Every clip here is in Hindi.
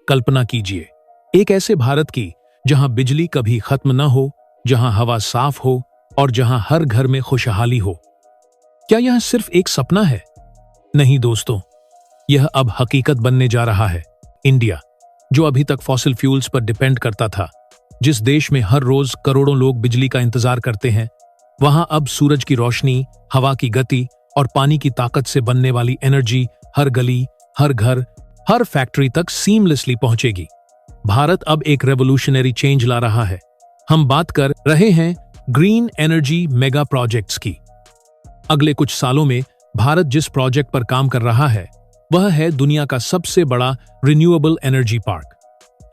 कल्पना कीजिए, एक ऐसे भारत की जहां बिजली कभी खत्म न हो, जहां हवा साफ हो और जहां हर घर में खुशहाली हो। क्या यह सिर्फ एक सपना है? नहीं दोस्तों, यह अब हकीकत बनने जा रहा है। इंडिया, जो अभी तक फॉसिल फ्यूल्स पर डिपेंड करता था, जिस देश में हर रोज करोड़ों लोग बिजली का इंतजार करते हैं, वहां अब सूरज की रोशनी, हवा की गति और पानी की ताकत से बनने वाली एनर्जी हर गली, हर घर, हर फैक्ट्री तक सीमलेसली पहुंचेगी। भारत अब एक रेवोल्यूशनरी चेंज ला रहा है। हम बात कर रहे हैं ग्रीन एनर्जी मेगा प्रोजेक्ट्स की। अगले कुछ सालों में भारत जिस प्रोजेक्ट पर काम कर रहा है, वह है दुनिया का सबसे बड़ा रिन्यूएबल एनर्जी पार्क।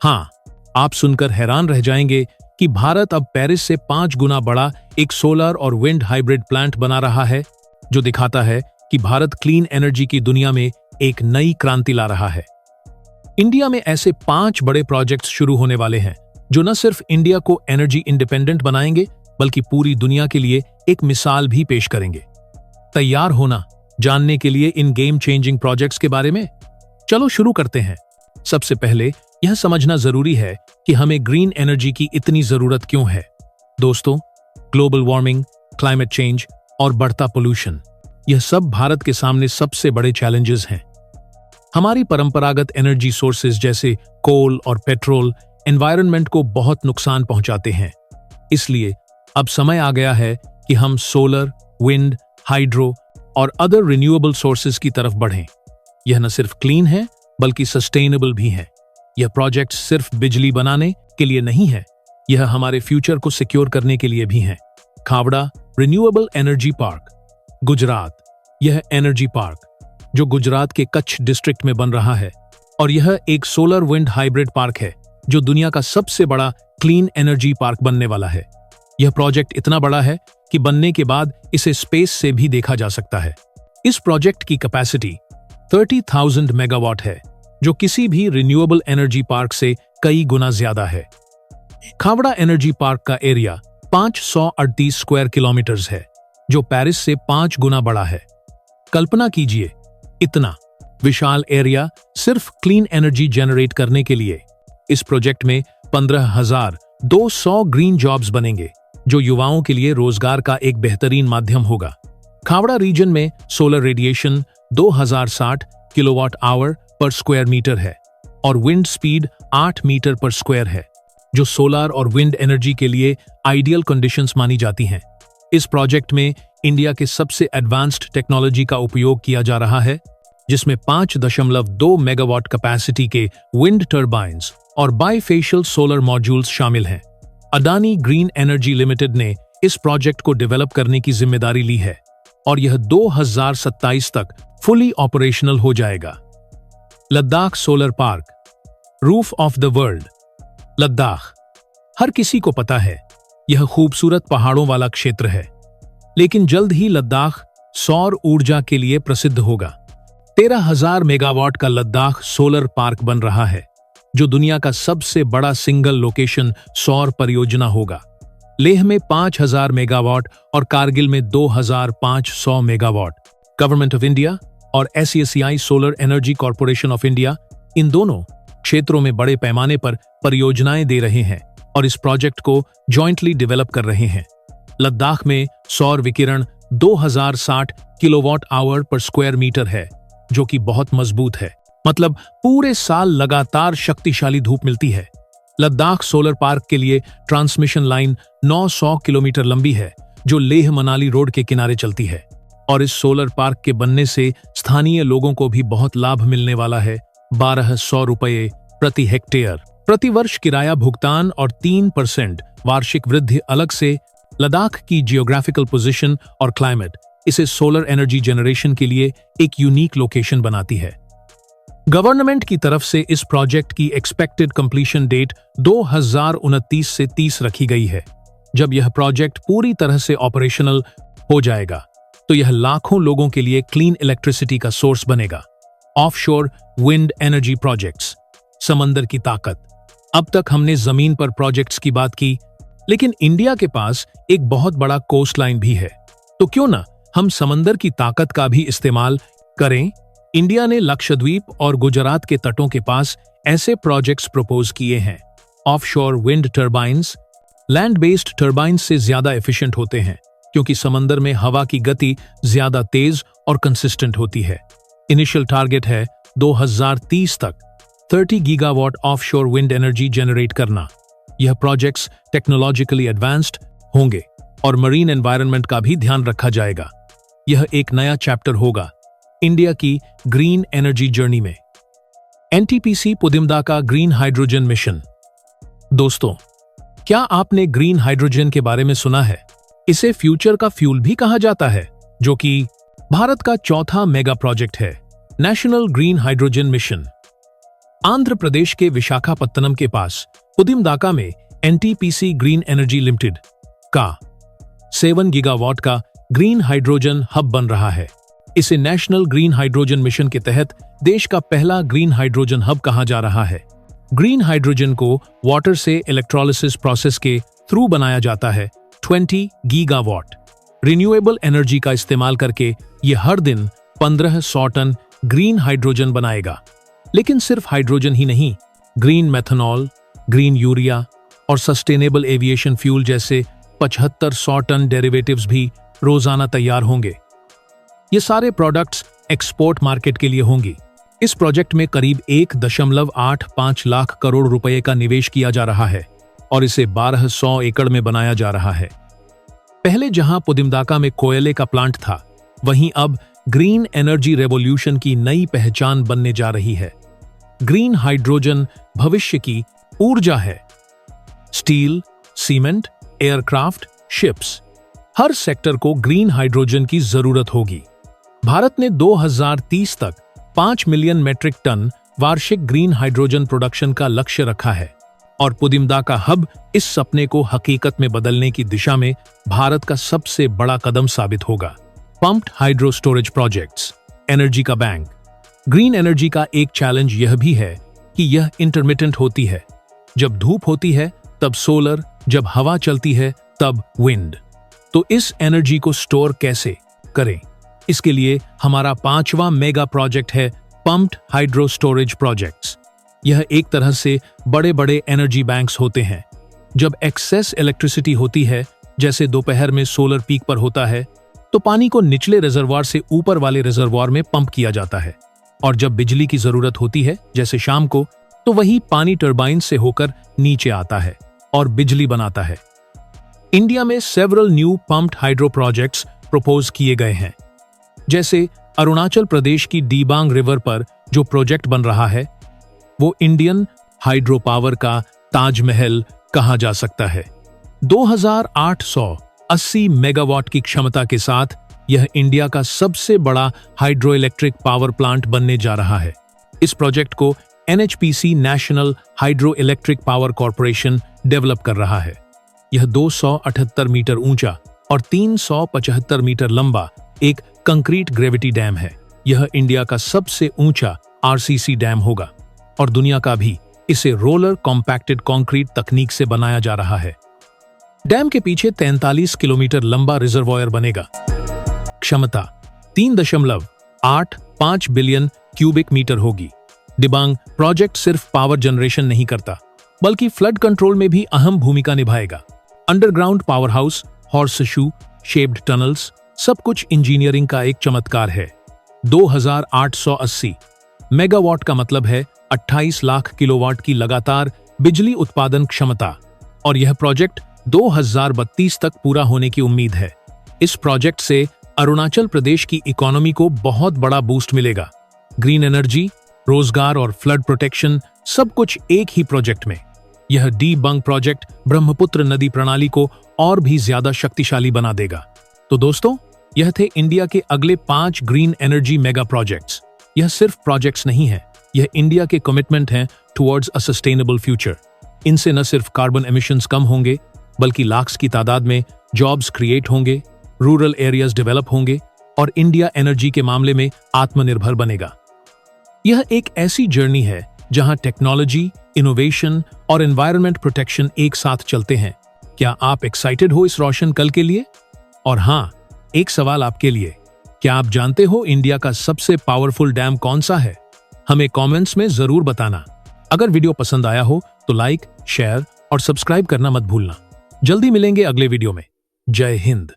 हाँ, आप सुनकर हैरान रह जाएंगे कि भारत अब पेरिस से 5 गुना बड़ा एक सोलर और विंड हाइब्रिड प्लांट बना रहा है, जो दिखाता है कि भारत क्लीन एनर्जी की दुनिया में एक नई क्रांति ला रहा है। इंडिया में ऐसे 5 बड़े प्रोजेक्ट्स शुरू होने वाले हैं, जो न सिर्फ इंडिया को एनर्जी इंडिपेंडेंट बनाएंगे, बल्कि पूरी दुनिया के लिए एक मिसाल भी पेश करेंगे। तैयार होना जानने के लिए इन गेम चेंजिंग प्रोजेक्ट्स के बारे में? चलो शुरू करते हैं। सबसे पहले यह समझना जरूरी है कि हमें ग्रीन एनर्जी की इतनी जरूरत क्यों है। दोस्तों, ग्लोबल वार्मिंग, क्लाइमेट चेंज और बढ़ता पोल्यूशन, यह सब भारत के सामने सबसे बड़े चैलेंजेस हैं। हमारी परंपरागत एनर्जी सोर्सेज जैसे कोल और पेट्रोल एनवायरनमेंट को बहुत नुकसान पहुंचाते हैं। इसलिए अब समय आ गया है कि हम सोलर, विंड, हाइड्रो और अदर रिन्यूएबल सोर्सेज की तरफ बढ़ें। यह न सिर्फ क्लीन है, बल्कि सस्टेनेबल भी है। यह प्रोजेक्ट सिर्फ बिजली बनाने के लिए नहीं है, यह हमारे फ्यूचर को सिक्योर करने के लिए भी है। Khavda renewable energy park, Gujarat. यह एनर्जी पार्क जो गुजरात के कच्छ डिस्ट्रिक्ट में बन रहा है, और यह एक सोलर विंड हाइब्रिड पार्क है जो दुनिया का सबसे बड़ा क्लीन एनर्जी पार्क बनने वाला है। यह प्रोजेक्ट इतना बड़ा है कि बनने के बाद इसे स्पेस से भी देखा जा सकता है। इस प्रोजेक्ट की कैपेसिटी 30,000 मेगावाट है, जो किसी भी रिन्यूएबल एनर्जी पार्क से कई गुना ज्यादा है। खावड़ा एनर्जी पार्क का एरिया 538 स्क्वायर किलोमीटर्स है, जो पेरिस से 5 गुना बड़ा है। कल्पना कीजिए, इतना विशाल एरिया सिर्फ क्लीन एनर्जी जनरेट करने के लिए। इस प्रोजेक्ट में 15,200 ग्रीन जॉब्स बनेंगे, जो युवाओं के लिए रोजगार का एक बेहतरीन माध्यम होगा। खावड़ा रीजन में सोलर रेडिएशन 2060 किलोवाट आवर पर स्क्वायर मीटर है और विंड स्पीड 8 मीटर पर स्क्वायर है, जो सोलर और विंड एनर्जी के लिए आइडियल कंडीशंस मानी जाती हैं। इस प्रोजेक्ट में इंडिया के सबसे एडवांस्ड टेक्नोलॉजी का उपयोग किया जा रहा है, जिसमें 5.2 मेगावाट कैपेसिटी के विंड टर्बाइन्स और बाइफेशियल सोलर मॉड्यूल्स शामिल हैं। अडानी ग्रीन एनर्जी लिमिटेड ने इस प्रोजेक्ट को डेवलप करने की जिम्मेदारी ली है और यह 2027 तक फुली ऑपरेशनल हो जाएगा। Ladakh solar park, roof of the world. Ladakh, हर किसी को पता है, यह खूबसूरत पहाड़ों वाला क्षेत्र है, लेकिन जल्द ही लद्दाख सौर ऊर्जा के लिए प्रसिद्ध होगा। 13,000 मेगावाट का लद्दाख सोलर पार्क बन रहा है, जो दुनिया का सबसे बड़ा सिंगल लोकेशन सौर परियोजना होगा। लेह में 5,000 मेगावाट और कारगिल में 2,500 मेगावाट। गवर्नमेंट ऑफ इंडिया और SECI solar energy corporation of India, इन दोनों क्षेत्रों में बड़े पैमाने पर परियोजनाएं दे रहे हैं और इस प्रोजेक्ट को जॉइंटली डेवलप कर रहे हैं। लद्दाख में सौर विकिरण 2060 किलोवाट आवर पर स्क्वायर मीटर है, जो कि बहुत मजबूत है। मतलब पूरे साल लगातार शक्तिशाली धूप मिलती है। लद्दाख सोलर पार्क के लिए ट्रांसमिशन लाइन 900 किलोमीटर लंबी है, जो लेह मनाली रोड के किनारे चलती है। और इस सोलर पार्क के बनने से स्थानीय लोगों को भी बहुत लाभ मिलने वाला है। 1,200 रुपये प्रति हेक्टेयर प्रति वर्ष किराया भुगतान और 3% वार्षिक वृद्धि अलग से। लद्दाख की जियोग्राफिकल पोजीशन और क्लाइमेट इसे सोलर एनर्जी जनरेशन के लिए एक यूनिक लोकेशन बनाती है। गवर्नमेंट की तरफ से इस प्रोजेक्ट की एक्सपेक्टेड कंप्लीशन डेट 2029 से 30 रखी गई है। जब यह प्रोजेक्ट पूरी तरह से ऑपरेशनल हो जाएगा, तो यह लाखों लोगों के लिए क्लीन इलेक्ट्रिसिटी का सोर्स बनेगा। ऑफशोर विंड एनर्जी प्रोजेक्ट्स, समंदर की ताकत। अब तक हमने जमीन पर प्रोजेक्ट्स की बात की, लेकिन इंडिया के पास एक बहुत बड़ा कोस्ट लाइन भी है। तो क्यों ना हम समंदर की ताकत का भी इस्तेमाल करें। इंडिया ने लक्षद्वीप और गुजरात के तटों के पास ऐसे प्रोजेक्ट्स प्रपोज किए हैं। Offshore wind turbines land based turbines से ज्यादा एफिशिएंट होते हैं क्योंकि समंदर में हवा की गति ज्यादा तेज और कंसिस्टेंट होती है। इनिशियल टारगेट है 2030 तक 30 gigawatt offshore wind energy generate करना। यह प्रोजेक्ट्स टेक्नोलॉजिकली एडवांस्ड होंगे और मरीन एनवायरनमेंट का भी ध्यान रखा जाएगा। यह एक नया चैप्टर होगा इंडिया की ग्रीन एनर्जी जर्नी में। NTPC Pudimadaka green hydrogen mission. दोस्तों, क्या आपने ग्रीन हाइड्रोजन के बारे में सुना है? इसे फ्यूचर का फ्यूल भी कहा जाता है, जो कि भारत का चौथा मेगा प्रोजेक्ट है, national green hydrogen mission. Andhra Pradesh के विशाखापत्तनम के पास पुदिमदाका में एनटीपीसी ग्रीन एनर्जी लिमिटेड का 7 गीगावाट का ग्रीन हाइड्रोजन हब बन रहा है। इसे नेशनल ग्रीन हाइड्रोजन मिशन के तहत देश का पहला ग्रीन हाइड्रोजन हब कहा जा रहा है। ग्रीन हाइड्रोजन को वाटर से इलेक्ट्रोलिसिस प्रोसेस के थ्रू बनाया जाता है। 20 गीगावाट रिन्यूएबल एनर्जी का इस्तेमाल करके यह हर दिन 1500 टन ग्रीन हाइड्रोजन बनाएगा। लेकिन सिर्फ हाइड्रोजन ही नहीं, ग्रीन मेथनॉल, ग्रीन यूरिया और सस्टेनेबल एविएशन फ्यूल जैसे 7500 टन डेरिवेटिव्स भी रोजाना तैयार होंगे। ये सारे प्रोडक्ट्स एक्सपोर्ट मार्केट के लिए होंगी। इस प्रोजेक्ट में करीब 1.85 लाख करोड़ रुपए का निवेश किया जा रहा है और इसे 1200 एकड़ में बनाया जा रहा है। पहले जहां पुदिमदाका में कोयले का प्लांट था, वहीं अब ग्रीन एनर्जी रेवोल्यूशन की नई पहचान बनने जा रही है। ग्रीन हाइड्रोजन भविष्य की ऊर्जा है। स्टील, सीमेंट, एयरक्राफ्ट, शिप्स, हर सेक्टर को ग्रीन हाइड्रोजन की जरूरत होगी। भारत ने 2030 तक 5 मिलियन मेट्रिक टन वार्षिक ग्रीन हाइड्रोजन प्रोडक्शन का लक्ष्य रखा है और पुदिमदाका हब इस सपने को हकीकत में बदलने की दिशा में भारत का सबसे बड़ा कदम साबित होगा। Pumped hydro storage projects, energy का बैंक। ग्रीन एनर्जी का एक चैलेंज यह भी है कि यह इंटरमिटेंट होती है। जब धूप होती है तब सोलर, जब हवा चलती है तब विंड। तो इस एनर्जी को स्टोर कैसे करें? इसके लिए हमारा 5वां मेगा प्रोजेक्ट है पंप्ड हाइड्रो स्टोरेज प्रोजेक्ट्स। यह एक तरह से बड़े बड़े एनर्जी बैंक्स होते हैं। जब एक्सेस इलेक्ट्रिसिटी होती है, जैसे दोपहर में सोलर पीक पर होता है, तो पानी को निचले रिजर्वॉयर से ऊपर वाले रिजर्वॉयर में पंप किया जाता है और जब बिजली की जरूरत होती है, जैसे शाम को, तो वही पानी टरबाइन से होकर नीचे आता है और बिजली बनाता है। इंडिया में several new pumped hydro projects propose किए गए हैं। जैसे अरुणाचल प्रदेश की डीबांग रिवर पर जो प्रोजेक्ट बन रहा है, वो इंडियन हाइड्रो पावर का ताजमहल कहा जा सकता है। 2880 मेगावाट की क्षमता के साथ यह इंडिया का सबसे बड़ा हाइड्रो इलेक्ट्रिक पावर प्लांट बनने जा रहा है। इस प्रोजेक्ट को NHPC national hydro electric power corporation develop कर रहा है। यह 278 मीटर ऊंचा और 375 मीटर लंबा एक कंक्रीट ग्रेविटी डैम है। यह इंडिया का सबसे ऊंचा आरसीसी डैम होगा और दुनिया का भी। इसे रोलर कॉम्पैक्टेड कंक्रीट तकनीक से बनाया जा रहा है। डैम के पीछे 43 किलोमीटर लंबा रिजर्वॉयर बनेगा। क्षमता 3.85 बिलियन क्यूबिक मीटर होगी। डिबांग प्रोजेक्ट सिर्फ पावर जनरेशन नहीं करता, बल्कि फ्लड कंट्रोल में भी अहम भूमिका निभाएगा। Underground power house, horseshoe shaped tunnels, सब कुछ इंजीनियरिंग का एक चमत्कार है। 2880 मेगावाट का मतलब है 28 लाख किलोवाट की लगातार बिजली उत्पादन क्षमता और यह प्रोजेक्ट 2032 तक पूरा होने की उम्मीद है। इस प्रोजेक्ट से अरुणाचल प्रदेश की इकोनॉमी को बहुत बड़ा बूस्ट मिलेगा। ग्रीन एनर्जी, रोजगार और फ्लड प्रोटेक्शन, सब कुछ एक ही प्रोजेक्ट में। यह डी-बंग प्रोजेक्ट ब्रह्मपुत्र नदी प्रणाली को और भी ज्यादा शक्तिशाली बना देगा। तो दोस्तों, यह थे इंडिया के अगले 5 ग्रीन एनर्जी मेगा प्रोजेक्ट्स। यह सिर्फ प्रोजेक्ट्स नहीं है, यह इंडिया के कमिटमेंट हैं टुवर्ड्स अ सस्टेनेबल फ्यूचर। इनसे न सिर्फ कार्बन एमिशंस कम होंगे, बल्कि लाख्स की तादाद में जॉब्स क्रिएट होंगे, रूरल एरियाज डेवलप होंगे और इंडिया एनर्जी के मामले में आत्मनिर्भर बनेगा। यह एक ऐसी जर्नी है जहां टेक्नोलॉजी, इनोवेशन और एनवायरनमेंट प्रोटेक्शन एक साथ चलते हैं। क्या आप एक्साइटेड हो इस रोशन कल के लिए? और हाँ, एक सवाल आपके लिए, क्या आप जानते हो इंडिया का सबसे पावरफुल डैम कौन सा है? हमें कमेंट्स में जरूर बताना। अगर वीडियो पसंद आया हो तो लाइक, शेयर और सब्सक्राइब करना मत भूलना। जल्दी मिलेंगे अगले वीडियो में। जय हिंद।